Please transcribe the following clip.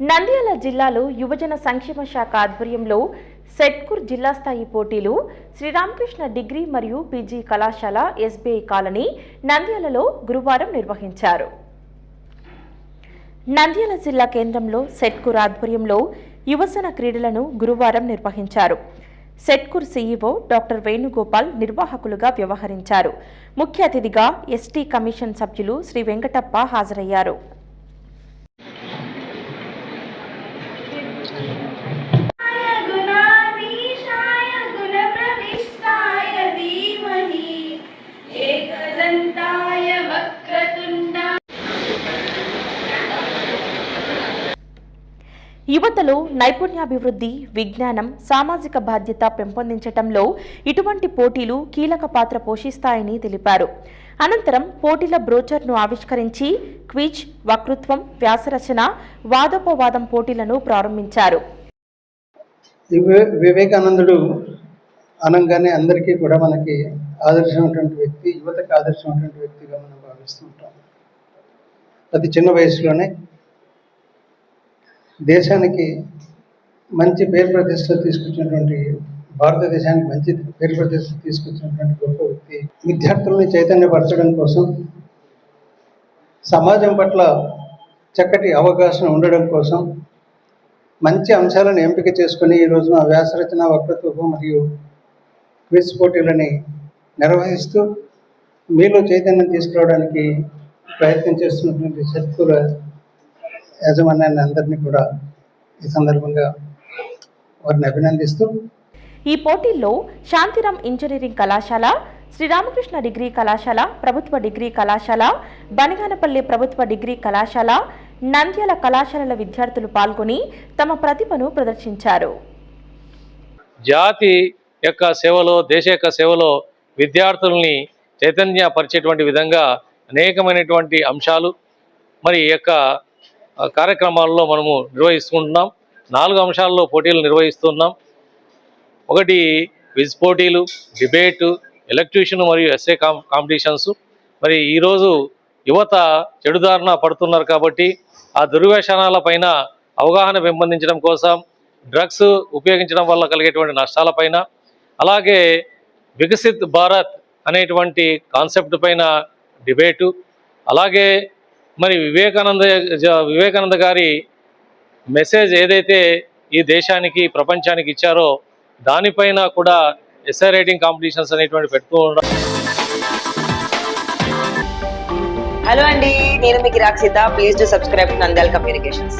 నంద్యాల జిల్లాలో యువజన సంక్షేమ శాఖ ఆధ్వర్యంలో సెట్కూర్ జిల్లా స్థాయి పోటీలు శ్రీరామకృష్ణ డిగ్రీ మరియు పీజీ కళాశాల ఎస్బీఐ కాలనీ నంద్యాలలో గురువారం నిర్వహించారు. నంద్యాల జిల్లా కేంద్రంలో సెట్కూర్ ఆధ్వర్యంలో యువజన క్రీడలను గురువారం నిర్వహించారు. సెట్కూర్ సీఈఓ డాక్టర్ వేణుగోపాల్ నిర్వాహకులుగా వ్యవహరించారు. ముఖ్య అతిథిగా ఎస్టీ కమిషన్ సభ్యులు శ్రీ వెంకటప్ప హాజరయ్యారు. యువతలో నైపుణ్యాభివృద్ధి, విజ్ఞానం, సామాజిక బాధ్యత పెంపొందించడంలో ఇటువంటి పోటీలు కీలక పాత్ర పోషిస్తాయని తెలిపారు. అనంతరం పోటీల బ్రోచర్ను ఆవిష్కరించి క్విజ్, వక్తృత్వం, వ్యాసరచన, వాదోపవాదం పోటీలను ప్రారంభించారు. వివేకానందుడు అనగానే అందరికీ కూడా మనకి ఆదర్శమైనటువంటి వ్యక్తి, యువతకు ఆదర్శమైనటువంటి వ్యక్తిగా మనం భావిస్తుంటాం. అతి చిన్న వయసులోనే దేశానికి మంచి పేరు ప్రతిష్టలు తీసుకొచ్చినటువంటి, భారతదేశానికి మంచి పేరు ప్రతిష్టలు తీసుకొచ్చినటువంటి గొప్ప వ్యక్తి. విద్యార్థులని చైతన్యపరచడం కోసం, సమాజం పట్ల చక్కటి అవగాహన ఉండడం కోసం మంచి అంశాలను ఎంపిక చేసుకుని ఈ రోజున వ్యాసరచన, వక్తృత్వం మరియు క్విజ్ పోటీలని నిర్వహిస్తూ మీలో చైతన్యం తీసుకురావడానికి ప్రయత్నం చేస్తున్నటువంటి సెట్కూర్ యాజమాన్యాన్ని అందరినీ కూడా ఈ సందర్భంగా వారిని అభినందిస్తూ, ఈ పోటీల్లో శాంతిరామ్ ఇంజనీరింగ్ కళాశాల, శ్రీరామకృష్ణ డిగ్రీ కళాశాల, ప్రభుత్వ డిగ్రీ కళాశాల, బనిగానపల్లి ప్రభుత్వ డిగ్రీ కళాశాల, నంద్యాల కళాశాలల విద్యార్థులు పాల్గొని తమ ప్రతిభను ప్రదర్శించారు. జాతి యొక్క సేవలో, దేశ యొక్క సేవలో విద్యార్థుల్ని చైతన్యపరిచేటువంటి విధంగా అనేకమైనటువంటి అంశాలు మరి ఈ యొక్క కార్యక్రమాల్లో మనము నిర్వహిస్తుంటున్నాం. 4 అంశాల్లో పోటీలు నిర్వహిస్తున్నాం. ఒకటి క్విజ్ పోటీలు, డిబేటు, ఎలక్ట్యూషన్ మరియు ఎస్ఏ కాంపిటీషన్స్. మరి ఈరోజు యువత చెడుదారిన పడుతున్నారు కాబట్టి ఆ దుర్వ్యసనాల పైన అవగాహన పెంపొందించడం కోసం, డ్రగ్స్ ఉపయోగించడం వల్ల కలిగేటువంటి నష్టాలపైన, అలాగే వికసిత్ భారత్ అనేటువంటి కాన్సెప్ట్ పైన డిబేటు, అలాగే మరి వివేకానంద గారి మెసేజ్ ఏదైతే ఈ దేశానికి, ప్రపంచానికి ఇచ్చారో దానిపైన కూడా ఎస్ఐ రైటింగ్ కాంపిటీషన్స్ అనేటువంటి పెడుతూ ఉండడం. హలో అండి, నేను మీకు Rakshitha. Please do subscribe to Nandyal communications.